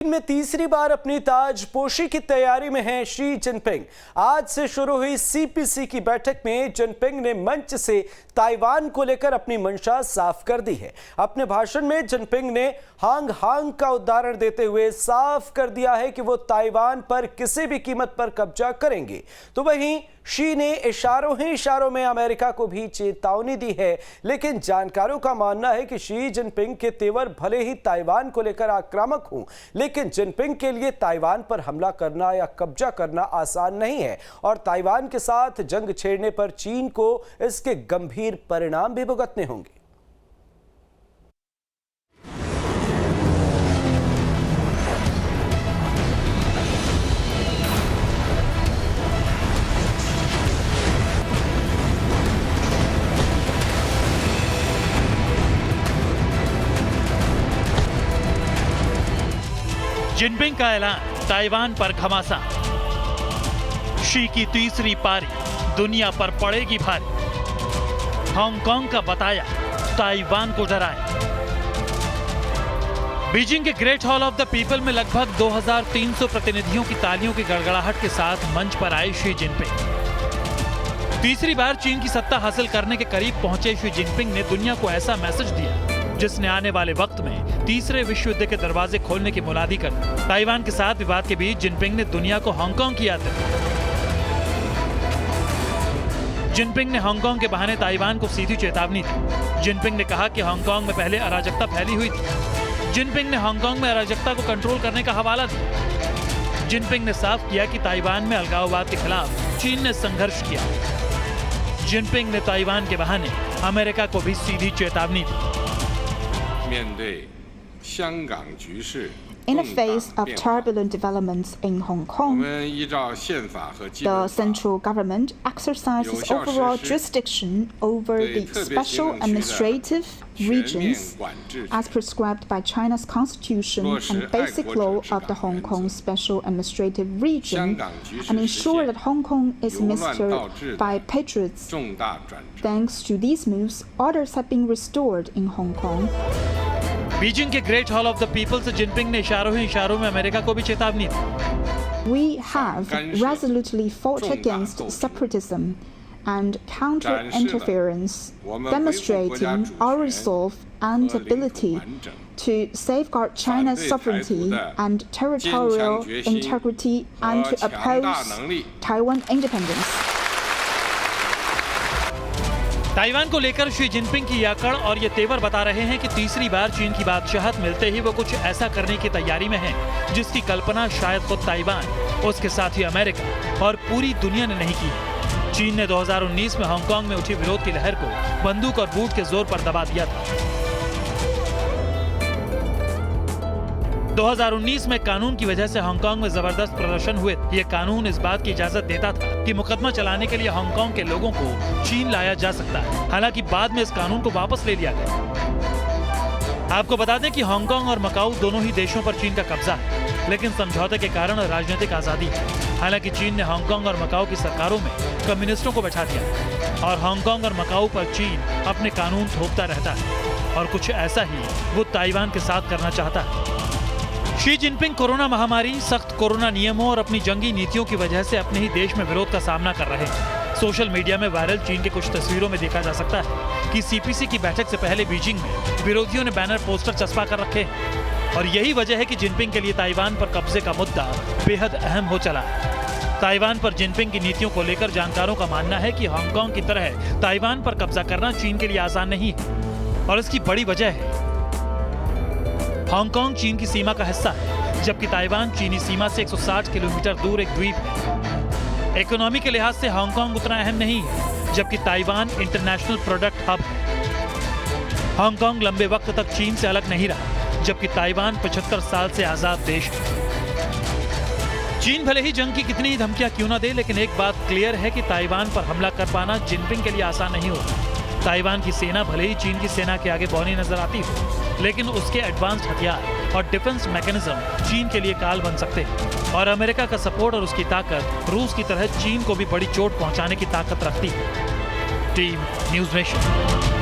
में तीसरी बार अपनी ताजपोशी की तैयारी में हैं शी जिनपिंग। आज से शुरू हुई सीपीसी की बैठक में जिनपिंग ने मंच से ताइवान को लेकर अपनी मंशा साफ कर दी है। अपने भाषण में जिनपिंग ने हांग का उदाहरण देते हुए साफ कर दिया है कि वो ताइवान पर किसी भी कीमत पर कब्जा करेंगे। तो वहीं शी ने इशारों में अमेरिका को भी चेतावनी दी है, लेकिन जानकारों का मानना है कि शी जिनपिंग के तेवर भले ही ताइवान को लेकर आक्रामक हों, लेकिन जिनपिंग के लिए ताइवान पर हमला करना या कब्जा करना आसान नहीं है और ताइवान के साथ जंग छेड़ने पर चीन को इसके गंभीर परिणाम भी भुगतने होंगे। जिनपिंग का ऐलान, ताइवान पर घमासान। शी की तीसरी पारी, दुनिया पर पड़ेगी भारी। हांगकांग का बताया, ताइवान को डराए। बीजिंग के Great Hall of the people में लगभग 2300 प्रतिनिधियों की तालियों की गड़गड़ाहट के साथ मंच पर आए शी जिनपिंग। तीसरी बार चीन की सत्ता हासिल करने के करीब पहुंचे शी जिनपिंग ने दुनिया को ऐसा मैसेज दिया जिसने आने वाले वक्त में तीसरे विश्व युद्ध के दरवाजे खोलने की मुनादी कर दी। ताइवान के साथ विवाद के बीच जिनपिंग ने दुनिया को हांगकांग की याद दिलाई। जिनपिंग ने हांगकांग के बहाने ताइवान को सीधी चेतावनी दी। जिनपिंग ने कहा कि हांगकांग में पहले अराजकता फैली हुई थी। जिनपिंग ने हांगकांग में अराजकता को कंट्रोल करने का हवाला दिया। जिनपिंग ने साफ किया कि ताइवान में अलगाववाद के खिलाफ चीन ने संघर्ष किया। जिनपिंग ने ताइवान के बहाने अमेरिका को भी सीधी चेतावनी दी। In the face of turbulent developments in Hong Kong, the central government exercises overall jurisdiction over the special administrative regions as prescribed by China's constitution and basic law of the Hong Kong Special Administrative Region, and ensure that Hong Kong is ministered by patriots. Thanks to these moves, orders have been restored in Hong Kong. Beijing के Great Hall of the People से Jinping ने इशारों में America को भी चेतावनी दी। We have resolutely fought against separatism and counter-interference, demonstrating our resolve and ability to safeguard China's sovereignty and territorial integrity and to oppose Taiwan independence. Taiwan को लेकर शी जिनपिंग की अकड़ और ये तेवर बता रहे हैं कि तीसरी बार चीन की बादशाहत मिलते ही वो कुछ ऐसा करने की तैयारी में हैं जिसकी कल्पना शायद खुद ताइवान, उसके साथ ही अमेरिका और पूरी दुनिया ने नहीं की। चीन ने 2019 में हांगकांग में उठी विरोध की लहर को बंदूक और बूट के जोर पर दबा दिया था। 2019 में कानून की वजह से हांगकांग में जबरदस्त प्रदर्शन हुए। ये कानून इस बात की इजाजत देता था कि मुकदमा चलाने के लिए हांगकांग के लोगों को चीन लाया जा सकता है। हालांकि बाद में इस कानून को वापस ले लिया गया। आपको बता दें कि हांगकांग और मकाऊ दोनों ही देशों पर चीन का कब्जा है, लेकिन समझौते के कारण राजनीतिक आजादी है। हालांकि चीन ने हांगकांग और मकाऊ की सरकारों में कम्युनिस्टों को बैठा दिया और हांगकांग और मकाऊ पर चीन अपने कानून थोपता रहता है और कुछ ऐसा ही वो ताइवान के साथ करना चाहता है। शी जिनपिंग कोरोना महामारी, सख्त कोरोना नियमों और अपनी जंगी नीतियों की वजह से अपने ही देश में विरोध का सामना कर रहे हैं। सोशल मीडिया में वायरल चीन के कुछ तस्वीरों में देखा जा सकता है कि सीपीसी की बैठक से पहले बीजिंग में विरोधियों ने बैनर पोस्टर चस्पा कर रखे हैं और यही वजह है कि जिनपिंग के लिए ताइवान पर कब्जे का मुद्दा बेहद अहम हो चला है। ताइवान पर जिनपिंग की नीतियों को लेकर जानकारों का मानना है कि हांगकांग की तरह ताइवान पर कब्जा करना चीन के लिए आसान नहीं है और इसकी बड़ी वजह है हांगकांग चीन की सीमा का हिस्सा है, जबकि ताइवान चीनी सीमा से 160 किलोमीटर दूर एक द्वीप है। इकोनॉमी के लिहाज से हांगकांग उतना अहम नहीं है, जबकि ताइवान इंटरनेशनल प्रोडक्ट हब है। हांगकांग लंबे वक्त तक चीन से अलग नहीं रहा, जबकि ताइवान 75 साल से आजाद देश है। चीन भले ही जंग की कितनी ही धमकियां क्यों ना दे, लेकिन एक बात क्लियर है कि ताइवान पर हमला कर पाना जिनपिंग के लिए आसान नहीं होगा। ताइवान की सेना भले ही चीन की सेना के आगे बौनी नजर आती हो, लेकिन उसके एडवांस्ड हथियार और डिफेंस मैकेनिज्म चीन के लिए काल बन सकते हैं और अमेरिका का सपोर्ट और उसकी ताकत रूस की तरह चीन को भी बड़ी चोट पहुंचाने की ताकत रखती है। Team news nation.